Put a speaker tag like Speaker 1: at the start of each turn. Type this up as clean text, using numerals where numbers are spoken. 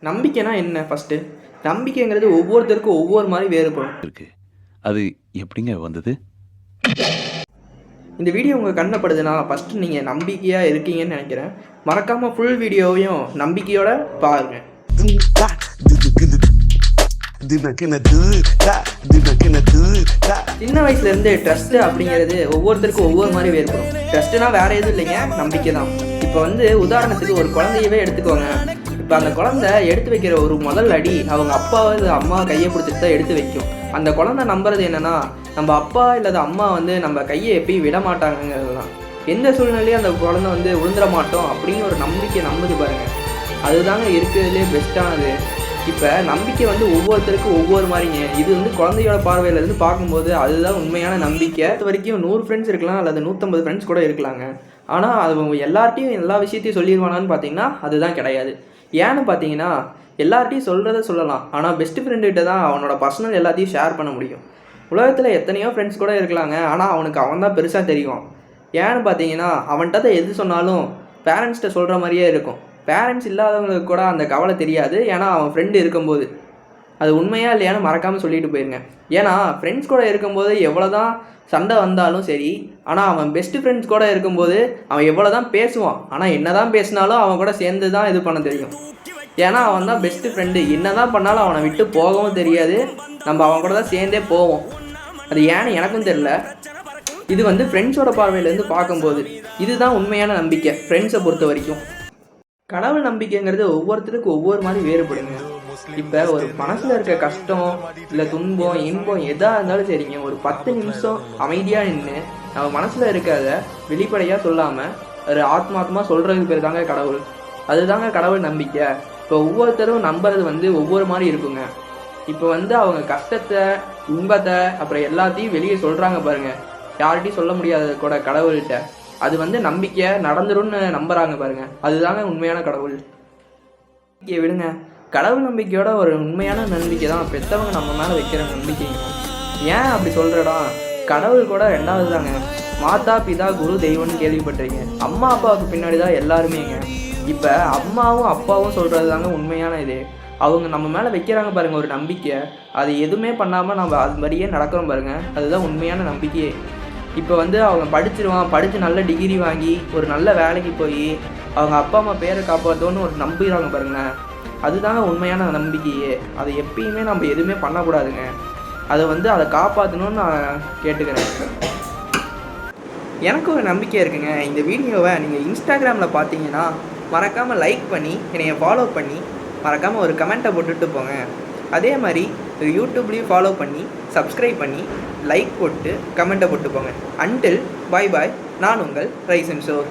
Speaker 1: நம்பிக்கைனா என்ன ஃபஸ்ட்டு? நம்பிக்கைங்கிறது ஒவ்வொருத்தருக்கும் ஒவ்வொரு மாரி வேறுபடும்.
Speaker 2: இருக்கு. அது எப்படிங்க வந்தது?
Speaker 1: இந்த வீடியோ உங்க கண்ல படுதுன்னா, ஃபஸ்ட்டு நீங்க நம்பிக்கையா இருக்கீங்கன்னு நெனைக்கிறேன். மறக்காம ஃபுல் வீடியோவையும் நம்பிக்கையோட பாருங்க. சின்ன வயசுலேருந்து ட்ரஸ்ட்டு அப்படிங்கிறது ஒவ்வொருத்தருக்கும் ஒவ்வொரு மாரி வேறுபடும். ட்ரஸ்ட்டுனா வேற எதுவும் இல்லைங்க, நம்பிக்கை தான். இப்போ வந்து உதாரணத்துக்கு ஒரு குழந்தையவே எடுத்துக்கோங்க. இப்போ அந்த குழந்தை எடுத்து வைக்கிற ஒரு முதல் அடி அவங்க அப்பாவோ இல்லை அம்மா கையை பிடிச்சிட்டு தான் எடுத்து வைக்கும். அந்த குழந்தை நம்புறது என்னன்னா, நம்ம அப்பா இல்லாத அம்மா வந்து நம்ம கையை எப்பயும் விட மாட்டாங்கிறது தான். எந்த சூழ்நிலையும் அந்த குழந்தை வந்து விழுந்துட மாட்டோம் அப்படின்னு ஒரு நம்பிக்கை நம்புது பாருங்க. அதுதாங்க இருக்கிறதுலே பெஸ்ட்டானது. இப்போ நம்பிக்கை வந்து ஒவ்வொருத்தருக்கும் ஒவ்வொரு மாதிரிங்க. இது வந்து குழந்தையோட பார்வையிலேருந்து பார்க்கும்போது அதுதான் உண்மையான நம்பிக்கை. இது வரைக்கும் 100 ஃப்ரெண்ட்ஸ் இருக்கலாம், அல்லது 150 ஃப்ரெண்ட்ஸ் கூட இருக்கலாங்க. ஆனால் அவங்க எல்லார்ட்டையும் எல்லா விஷயத்தையும் சொல்லிடுவானான்னு பார்த்தீங்கன்னா அதுதான் கிடையாது. ஏன்னு பார்த்தீங்கன்னா எல்லார்ட்டையும் சொல்கிறத சொல்லலாம், ஆனால் பெஸ்ட் ஃப்ரெண்டுகிட்ட தான் அவனோட பர்சனல் எல்லாத்தையும் ஷேர் பண்ண முடியும். உலகத்தில் எத்தனையோ ஃப்ரெண்ட்ஸ் கூட இருக்கலாங்க, ஆனால் அவனுக்கு அவன் தான் பெருசாக தெரியும். ஏன்னு பார்த்தீங்கன்னா அவன்கிட்ட எது சொன்னாலும் பேரண்ட்ஸ்கிட்ட சொல்கிற மாதிரியே இருக்கும். பேரண்ட்ஸ் இல்லாதவங்களுக்கு கூட அந்த கவலை தெரியாது, ஏன்னா அவன் ஃப்ரெண்டு இருக்கும்போது. அது உண்மையா இல்லையான்னு மறக்காமல் சொல்லிட்டு போயிருங்க. ஏன்னா ஃப்ரெண்ட்ஸ் கூட இருக்கும்போது எவ்வளோ தான் சண்டை வந்தாலும் சரி, ஆனால் அவன் பெஸ்ட்டு ஃப்ரெண்ட்ஸ் கூட இருக்கும்போது அவன் எவ்வளோ தான் பேசுவான், ஆனால் என்ன தான் பேசினாலும் அவன் கூட சேர்ந்து தான் இது பண்ண தெரியும். ஏன்னா அவன் தான் பெஸ்ட்டு ஃப்ரெண்டு. என்ன தான் பண்ணாலும் அவனை விட்டு போகவும் தெரியாது, நம்ம அவன் கூட தான் சேர்ந்தே போவோம். அது ஏன்னு எனக்கும் தெரில. இது வந்து ஃப்ரெண்ட்ஸோட பார்வையிலேருந்து பார்க்கும்போது இதுதான் உண்மையான நம்பிக்கை ஃப்ரெண்ட்ஸை பொறுத்த வரைக்கும். கடவுள் நம்பிக்கைங்கிறது ஒவ்வொருத்தருக்கும் ஒவ்வொரு மாதிரி வேறுபடுங்க. இப்போ ஒரு மனசில் இருக்க கஷ்டம் இல்லை துன்பம் இன்பம் எதாக இருந்தாலும் சரிங்க, ஒரு 10 நிமிஷம் அமைதியாக நின்று நம்ம மனசில் இருக்கிறத வெளிப்படையாக சொல்லாமல் ஒரு ஆத்மாத்மா சொல்கிறதுக்கு பேர் தாங்க கடவுள். அதுதாங்க கடவுள் நம்பிக்கை. இப்போ ஒவ்வொருத்தரும் நம்புறது வந்து ஒவ்வொரு மாதிரி இருக்குங்க. இப்போ வந்து அவங்க கஷ்டத்தை இன்பத்தை அப்புறம் எல்லாத்தையும் வெளியே சொல்கிறாங்க பாருங்கள், யார்கிட்டையும் சொல்ல முடியாத கூட கடவுள்கிட்ட. அது வந்து நம்பிக்கை நடந்துரும்னு நம்புறாங்க பாருங்க, அதுதாங்க உண்மையான கடவுள். நம்பிக்கையை விடுங்க, கடவுள் நம்பிக்கையோட ஒரு உண்மையான நம்பிக்கை தான் பெற்றவங்க நம்ம மேலே வைக்கிற நம்பிக்கைங்க. ஏன் அப்படி சொல்கிறடா, கடவுள் கூட 2வது தாங்க. மாதா பிதா குரு தெய்வம்னு கேள்விப்பட்டிருக்கீங்க. அம்மா அப்பாவுக்கு பின்னாடி தான் எல்லாருமேங்க. இப்போ அம்மாவும் அப்பாவும் சொல்கிறது தாங்க உண்மையான இது. அவங்க நம்ம மேலே வைக்கிறாங்க பாருங்கள் ஒரு நம்பிக்கை, அது எதுவுமே பண்ணாமல் நம்ம அது மாதிரியே நடக்கிறோம் பாருங்கள், அதுதான் உண்மையான நம்பிக்கையே. இப்போ வந்து அவங்க படித்து நல்ல டிகிரி வாங்கி ஒரு நல்ல வேலைக்கு போய் அவங்க அப்பா அம்மா பேரை காப்பாற்றோன்னு ஒரு நம்புகிறாங்க பாருங்களேன், அதுதாங்க உண்மையான நம்பிக்கையே. அதை எப்பயுமே நம்ம எதுவுமே பண்ணக்கூடாதுங்க. அதை வந்து அதை காப்பாற்றணும்னு நான் கேட்டுக்கிறேன். எனக்கு ஒரு நம்பிக்கை இருக்குங்க. இந்த வீடியோவை நீங்கள் இன்ஸ்டாகிராமில் பார்த்தீங்கன்னா மறக்காமல் லைக் பண்ணி என்னைய ஃபாலோ பண்ணி மறக்காமல் ஒரு கமெண்ட்டை போட்டுட்டு போங்க. அதே மாதிரி யூடியூப்லேயும் ஃபாலோ பண்ணி சப்ஸ்கிரைப் பண்ணி லைக் போட்டு கமெண்ட்டை போட்டு போங்க. அன்டில் பாய் பாய், நான் உங்கள் ரைஸ் அண்ட் ஷோர்.